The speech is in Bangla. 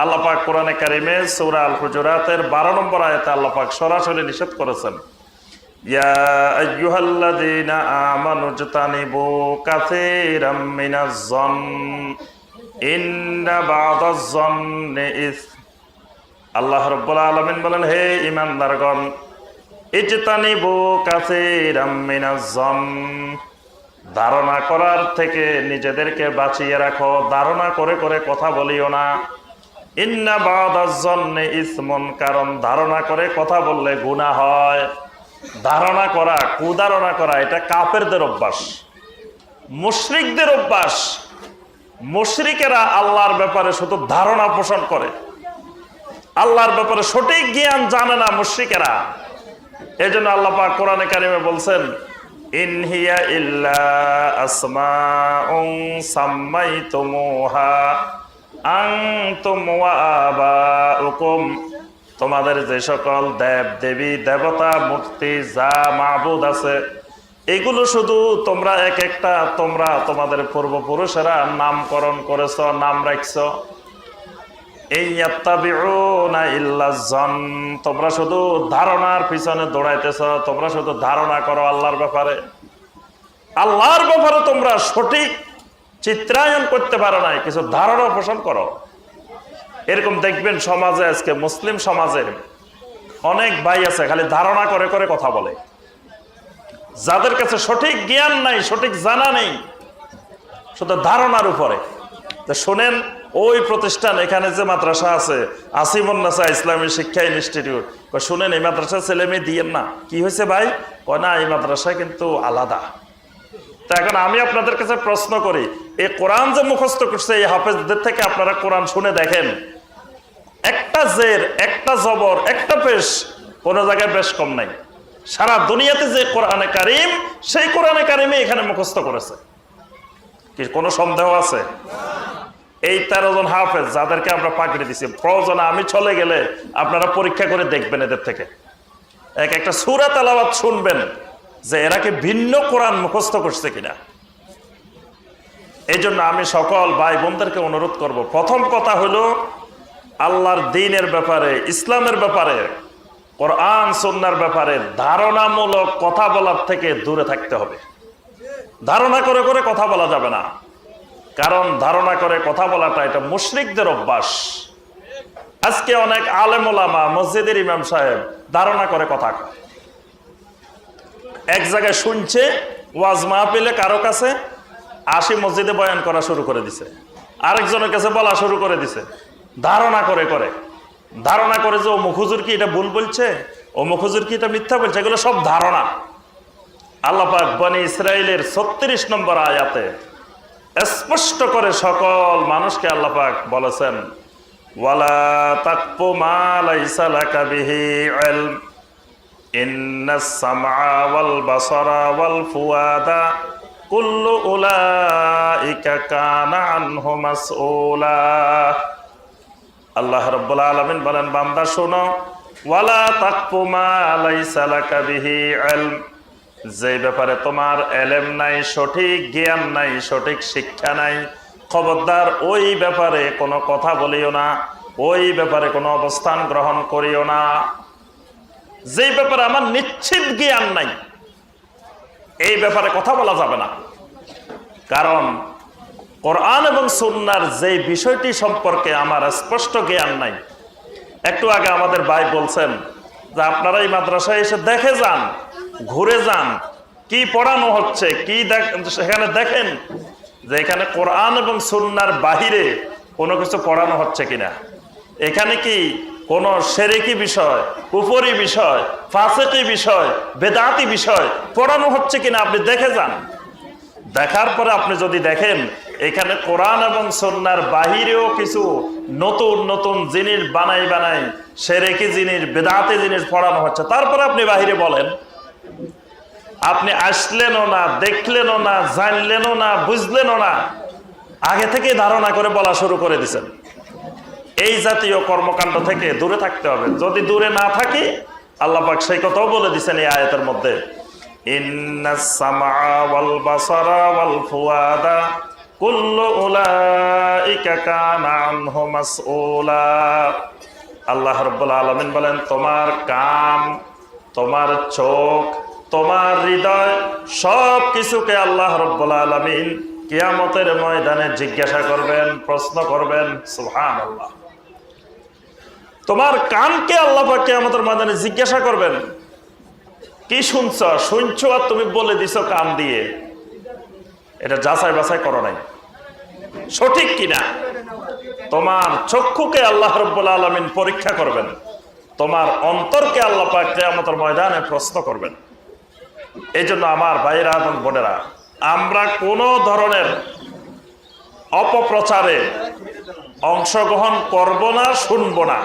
আল্লাহ পাক কোরআনে কারিমে সূরা আল হুজুরাতের 12 নম্বর আয়াতে আল্লাহ পাক সরাসরি নিষেধ করেছেন, ইয়া আইয়ুহাল্লাযীনা আমানু জতানিবু কাসীরাম মিনাজ-যন ইন্না বা'দাজ-যন্নি ইসম। আল্লাহ রাব্বুল আলামিন বলেন, হে ঈমানদারগণ, ইজতানিবু কাসীরাম মিনাজ-যন, ধারণা করার থেকে নিজেদেরকে বাঁচিয়ে রাখো, ধারণা করে করে কথা বলিও না। ইন্না বা'দাজ-যন্নি ইসমুন, কারণ ধারণা করে কথা বললে গুনাহ হয়। ধারণা করা, কুধারণা করা, এটা কাফেরদের অভ্যাস, মুশরিকদের অভ্যাস। মুশরিকেরা আল্লাহর ব্যাপারে শুধু ধারণা পোষণ করে, আল্লাহর ব্যাপারে সঠিক জ্ঞান জানে না মুশরিকেরা। এজন্য আল্লাহ পাক কোরআনে কারিমে বলছেন, ইন হিয়া ইল্লা আসমাউন সাম্মাইতুমুহা আনতুম ওয়া আবাউকুম, তোমাদের যে সকল দেব দেবী দেবতা মূর্তি যা মাবুদ আছে, এগুলো শুধু তোমরা এক একটা তোমরা তোমাদের পূর্বপুরুষেরা নামকরণ করেছ, নাম রাখছ। এই ইয়াত্তাবিউনা ইল্লায-যন, তোমরা শুধু ধারণার পিছনে দৌড়াইতেছ, তোমরা শুধু ধারণা করো আল্লাহর ব্যাপারে। আল্লাহর ব্যাপারে তোমরা সঠিক চিত্রায়ন করতে পারো না, কিছু ধারণা পোষণ করো। এরকম দেখবেন সমাজে, আজকে মুসলিম সমাজে অনেক ভাই আছে খালি ধারণা করে করে কথা বলে, যাদের কাছে সঠিক জ্ঞান নাই, সঠিক জানা নেই, শুধু ধারণার উপরে। শোনেন, ওই প্রতিষ্ঠান এখানে যে মাদ্রাসা আছে আসিমুন্নাসা ইসলামী শিক্ষা ইনস্টিটিউট, শুনেন এই মাদ্রাসা ছেলে মেয়ে দিয়েন না। কি হয়েছে ভাই? কয় না, এই মাদ্রাসা কিন্তু আলাদা। তা এখন আমি আপনাদের কাছে প্রশ্ন করি, এই কোরআন যে মুখস্থ করছে এই হাফেজদের থেকে আপনারা কোরআন শুনে দেখেন, একটা জের, একটা জবর, একটা পেশ, কোনো জায়গায় বেশ কম নাই। সারা দুনিয়াতে যে কোরআনে কারিম, সেই কোরআনে কারিমে এখানে মুখস্থ করেছে। কি কোনো সন্দেহ আছে? এই 13 জন হাফেজ যাদেরকে আমরা পাকড়ে দিছি, প্রয়োজনে আমি চলে গেলে আপনারা পরীক্ষা করে দেখবেন এদের থেকে, এক একটা সূরা তেলাওয়াত শুনবেন যে এরা কি ভিন্ন কোরআন মুখস্থ করছে কিনা। এই জন্য আমি সকল ভাই বোনদেরকে অনুরোধ করব, প্রথম কথা হলো আল্লাহর দ্বীনের ব্যাপারে, ইসলামের ব্যাপারে, কোরআন সুন্নাহর ব্যাপারে ধারণামূলক কথা বলার থেকে দূরে থাকতে হবে। ধারণা করে করে কথা বলা যাবে না, কারণ ধারণা করে কথা বলাটা এটা মুশরিকদের অভ্যাস। আজকে অনেক আলেম ওলামা, মসজিদের ইমাম সাহেব ধারণা করে কথা কয়। এক জায়গায় শুনছে ওয়াজ মাহফিলে কারো কাছে, আসি মসজিদে বয়ান করা শুরু করে দিছে, আরেকজনের কাছে বলা শুরু করে দিছে, ধারণা করে করে। ধারণা করে যে অমুক হুজুর কি এটা ভুল বলছে, অমুক হুজুর কি এটা মিথ্যা বলছে, এগুলো সব ধারণা। আল্লাহ পাক বনী ইসরাইলের 36 নম্বর আয়াতে স্পষ্ট করে সকল মানুষকে আল্লাহ পাক বলেছেন, ওয়ালা তাকফু মা লাইসা লাকা বিহি ইলম ইন্নাস সামআ ওয়াল বাসারা ওয়াল ফুআদা কুল্লু উলাইকা কানা আনহু মাসউলা। আল্লাহ রাব্বুল আলামিন বলেন, বান্দা শোনো, ওয়ালা তাকফু মা লাইসা লাকা বিহি ইলম, যে ব্যাপারে তোমার এলেম নাই, সঠিক জ্ঞান নাই, সঠিক শিক্ষা নাই, খবরদার ওই ব্যাপারে কোনো কথা বলিও না, ওই ব্যাপারে কোনো অবস্থান গ্রহণ করিও না। যে ব্যাপারে আমার নিশ্চিত জ্ঞান নাই, এই ব্যাপারে কথা বলা যাবে না। কারণ কোরআন এবং সুন্নাহর যে বিষয়টি সম্পর্কে আমার স্পষ্ট জ্ঞান নাই। একটু আগে আমাদের ভাই বলছেন যে আপনারা এই মাদ্রাসায় এসে দেখে যান, ঘুরে যান, কি পড়ানো হচ্ছে, কি সেখানে দেখেন যে এখানে কোরআন এবং সুন্নাহর বাহিরে কোনো কিছু পড়ানো হচ্ছে কিনা। এখানে কি কোনো শিরকি বিষয়, কুফরি বিষয়, ফাসিকি বিষয়, বেদাতি বিষয় পড়ানো হচ্ছে কিনা আপনি দেখে যান। দেখার পরে আপনি যদি দেখেন এখানে কোরআন এবং সুন্নাহর বাহিরেও কিছু নতুন নতুন জিনিস বানাই বানাই, শিরকি জিনিস, বেদাতি জিনিস পড়ানো হচ্ছে, তারপরে আপনি বাহিরে বলেন। আপনি আসলেনও না, দেখলেনও না, জানলেনও না, বুঝলেনও না, আগে থেকে ধারণা করে বলা শুরু করে দিচ্ছেন। এই জাতীয় কর্মকাণ্ড থেকে দূরে থাকতে হবে। যদি দূরে না থাকি, আল্লাহ পাক সেই কথাও বলে দিচ্ছেন এই আয়াতের মধ্যে, ইন্নাস সামআ ওয়াল বাসারা ওয়াল ফুআদা কুল্লু উলাইকা কানা আনহু মাসউলা। আল্লাহ রাব্বুল আলামিন বলেন, তোমার কান, তোমার চোখ, তোমার হৃদয় সব কিছুকে আল্লাহ রাব্বুল আলামিন কিয়ামতের ময়দানে জিজ্ঞাসা করবেন, প্রশ্ন করবেন। সুবহানাল্লাহ। তোমার কানকে আল্লাহ পাক কিয়ামতের ময়দানে জিজ্ঞাসা করবেন, কি শুনছো আর তুমি বলে দিছো কান দিয়ে, এটা যাচাই বাছাই করো নাই, সঠিক কিনা। তোমার চক্ষুকে আল্লাহ রাব্বুল আলামিন পরীক্ষা করবেন, তোমার অন্তরকে আল্লাহ পাক কিয়ামতের ময়দানে প্রশ্ন করবেন। এই জন্য আমার ভাইরা এবং বোনেরা, আমরা কোনো ধরনের অপপ্রচারে অংশগ্রহণ করব না, শুনবো না।